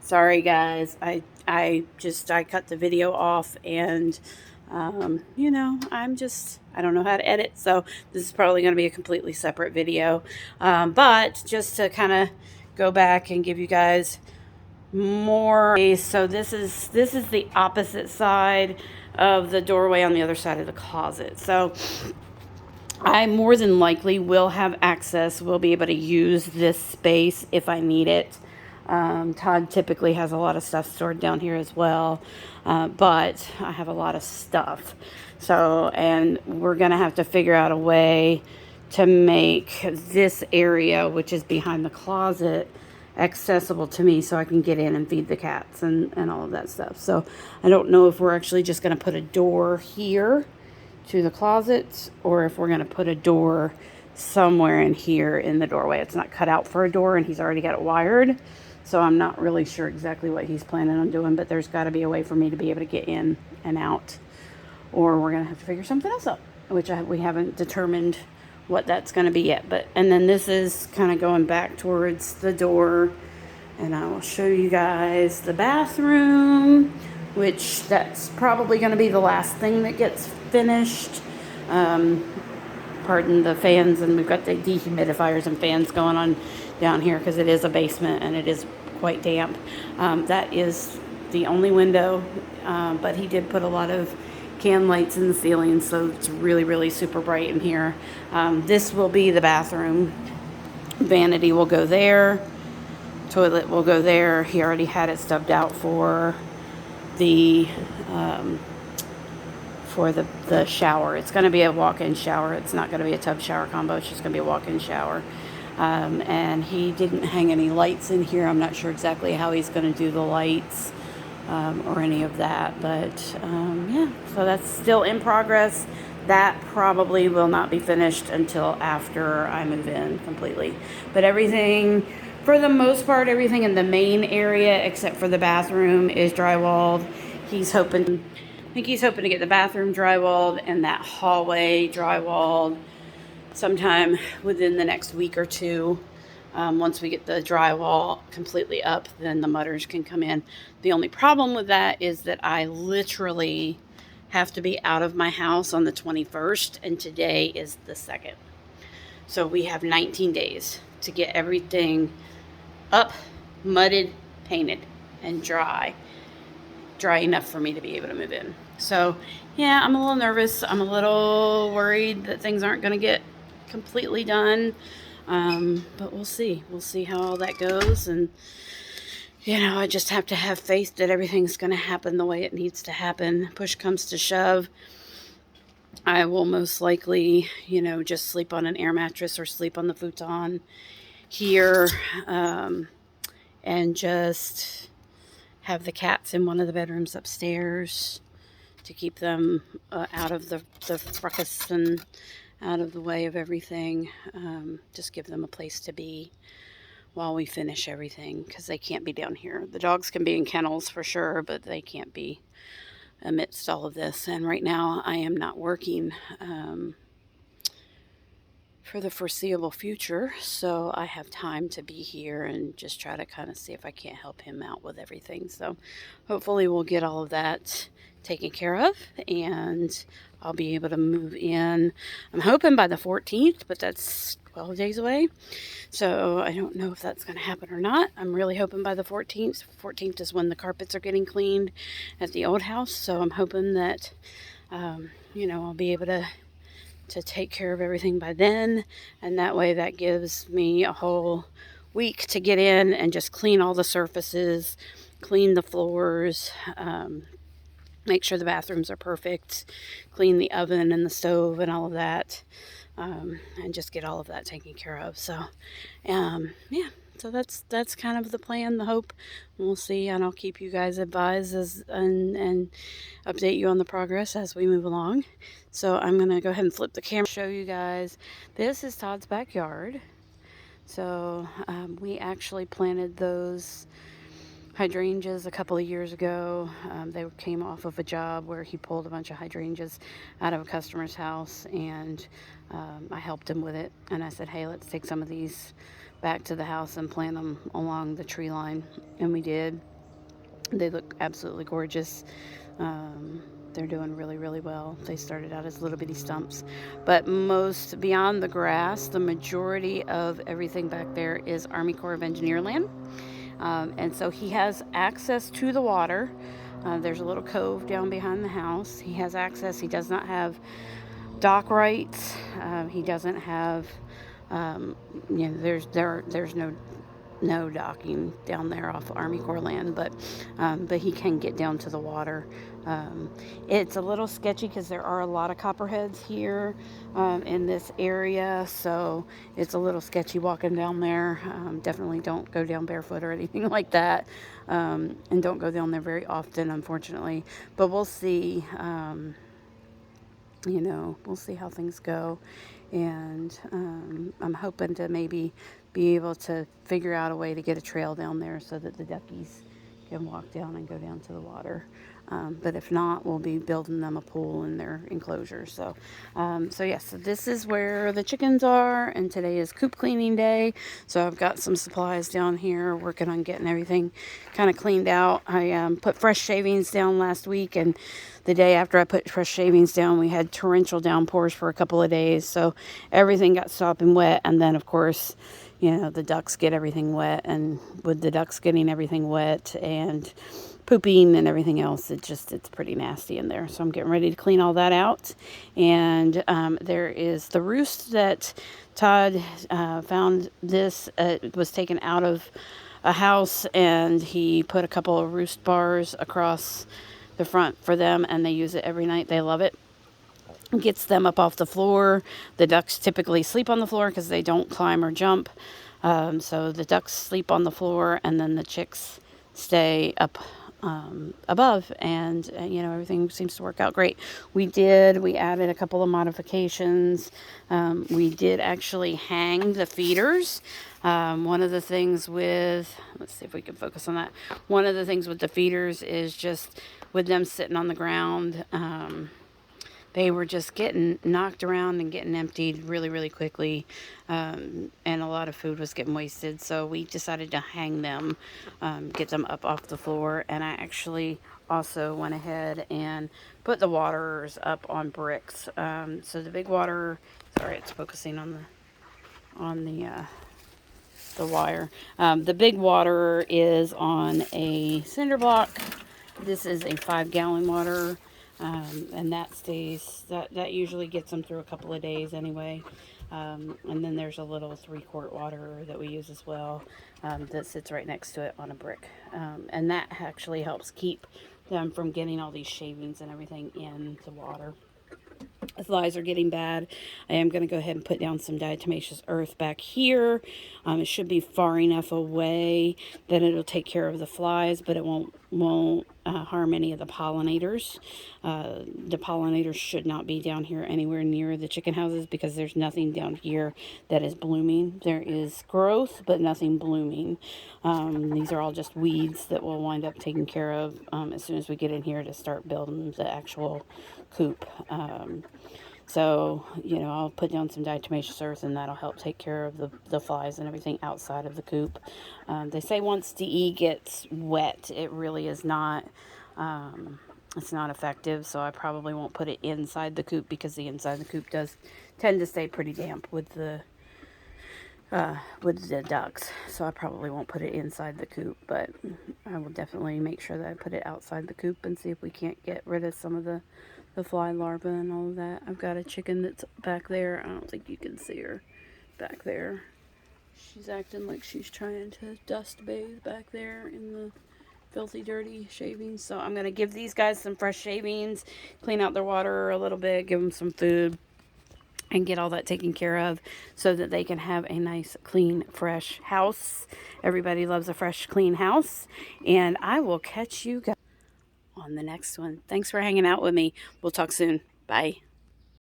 Sorry guys, I cut the video off, and you know, I don't know how to edit, so this is probably going to be a completely separate video. But just to kind of go back and give you guys more. So this is the opposite side of the doorway on the other side of the closet. So I more than likely will have access, will be able to use this space if I need it. Todd typically has a lot of stuff stored down here as well, but I have a lot of stuff. So, and we're going to have to figure out a way to make this area, which is behind the closet, accessible to me so I can get in and feed the cats and all of that stuff. So I don't know if we're actually just going to put a door here to the closets, or if we're going to put a door somewhere in here in the doorway. It's not cut out for a door, and he's already got it wired, so I'm not really sure exactly what he's planning on doing, but there's got to be a way for me to be able to get in and out, or we're going to have to figure something else out, which we haven't determined what that's going to be yet. But and then this is kind of going back towards the door, and I will show you guys the bathroom, which that's probably going to be the last thing that gets finished. Pardon the fans, and we've got the dehumidifiers and fans going on down here because it is a basement and it is quite damp. That is the only window, but he did put a lot of can lights in the ceiling, so it's really, really super bright in here. This will be the bathroom. Vanity will go there. Toilet will go there. He already had it stubbed out for the shower. It's going to be a walk-in shower. It's not going to be a tub shower combo. It's just going to be a walk-in shower. And he didn't hang any lights in here. I'm not sure exactly how he's going to do the lights or any of that. But yeah, so that's still in progress. That probably will not be finished until after I move in completely. But everything, for the most part, everything in the main area except for the bathroom is drywalled. I think he's hoping to get the bathroom drywalled and that hallway drywalled sometime within the next week or two. Once we get the drywall completely up, then the mutters can come in. The only problem with that is that I literally have to be out of my house on the 21st, and today is the 2nd. So we have 19 days to get everything up, mudded, painted, and dry enough for me to be able to move in. So yeah, I'm a little nervous. I'm a little worried that things aren't going to get completely done. But we'll see. We'll see how all that goes. And, you know, I just have to have faith that everything's going to happen the way it needs to happen. Push comes to shove, I will most likely, you know, just sleep on an air mattress or sleep on the futon here, and just have the cats in one of the bedrooms upstairs to keep them out of the fracas and out of the way of everything. Just give them a place to be while we finish everything, because they can't be down here. The dogs can be in kennels for sure, but they can't be amidst all of this. And right now I am not working for the foreseeable future, so I have time to be here and just try to kind of see if I can't help him out with everything. So hopefully we'll get all of that taken care of, and I'll be able to move in. I'm hoping by the 14th, but that's 12 days away, so I don't know if that's going to happen or not. I'm really hoping by the 14th. 14th is when the carpets are getting cleaned at the old house, so I'm hoping that you know, I'll be able to take care of everything by then, and that way that gives me a whole week to get in and just clean all the surfaces, clean the floors, make sure the bathrooms are perfect, clean the oven and the stove and all of that, and just get all of that taken care of. So yeah, so that's kind of the plan, the hope. We'll see, and I'll keep you guys advised and update you on the progress as we move along. So I'm gonna go ahead and flip the camera, show you guys. This is Todd's backyard. So we actually planted those hydrangeas a couple of years ago. They came off of a job where he pulled a bunch of hydrangeas out of a customer's house, and I helped him with it. And I said, hey, let's take some of these back to the house and plant them along the tree line. And we did. They look absolutely gorgeous. They're doing really, really well. They started out as little bitty stumps, but most beyond the grass, the majority of everything back there is Army Corps of Engineer land. And so he has access to the water. There's a little cove down behind the house. He has access. He does not have dock rights. He doesn't have, um, there's no docking down there off Army Corps land, but he can get down to the water. It's a little sketchy because there are a lot of copperheads here in this area, so it's a little sketchy walking down there. Definitely don't go down barefoot or anything like that, and don't go down there very often, unfortunately. But we'll see. We'll see how things go. And I'm hoping to maybe be able to figure out a way to get a trail down there so that the duckies can walk down and go down to the water. But if not, we'll be building them a pool in their enclosure. So this is where the chickens are, and today is coop cleaning day. So I've got some supplies down here, working on getting everything kind of cleaned out. I put fresh shavings down last week, and the day after I put fresh shavings down, we had torrential downpours for a couple of days. So everything got sopping wet, and then of course, the ducks get everything wet, and with the ducks getting everything wet and pooping and everything else, it's pretty nasty in there. So I'm getting ready to clean all that out. And there is the roost that Todd found. This was taken out of a house, and he put a couple of roost bars across the front for them, and they use it every night. They love it. Gets them up off the floor. The ducks typically sleep on the floor because they don't climb or jump. So the ducks sleep on the floor, and then the chicks stay up above, and everything seems to work out great. We added a couple of modifications. We did actually hang the feeders. One of the things let's see if we can focus on that. One of the things with the feeders is just with them sitting on the ground, they were just getting knocked around and getting emptied really, really quickly. And a lot of food was getting wasted. So we decided to hang them, get them up off the floor. And I actually also went ahead and put the waterers up on bricks. So the big water, sorry, it's focusing on the wire. The big water is on a cinder block. This is a 5-gallon water. And that usually gets them through a couple of days anyway. And then there's a little 3-quart water that we use as well, that sits right next to it on a brick. And that actually helps keep them from getting all these shavings and everything in the water. The flies are getting bad. I am going to go ahead and put down some diatomaceous earth back here. It should be far enough away that it'll take care of the flies, but it won't harm any of the pollinators. The pollinators should not be down here anywhere near the chicken houses because there's nothing down here that is blooming. There is growth, but nothing blooming. These are all just weeds that we'll wind up taking care of as soon as we get in here to start building the actual coop. So, I'll put down some diatomaceous earth, and that'll help take care of the flies and everything outside of the coop. They say once DE gets wet, it really is not, it's not effective. So I probably won't put it inside the coop because the inside of the coop does tend to stay pretty damp with the ducks. So I probably won't put it inside the coop, but I will definitely make sure that I put it outside the coop and see if we can't get rid of some of the fly larvae and all of that. I've got a chicken that's back there. I don't think you can see her back there. She's acting like she's trying to dust bathe back there in the filthy, dirty shavings. So I'm going to give these guys some fresh shavings, clean out their water a little bit, give them some food, and get all that taken care of so that they can have a nice, clean, fresh house. Everybody loves a fresh, clean house. And I will catch you guys on the next one. Thanks for hanging out with me. We'll talk soon. Bye.